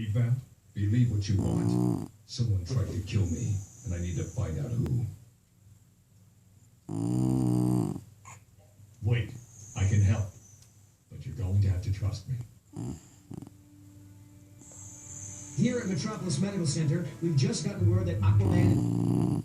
believe that? Believe what you want. Someone tried to kill me, and I need to find out who. Wait, I can help. But you're going to have to trust me. Here at Metropolis Medical Center, we've just gotten word that Aquaman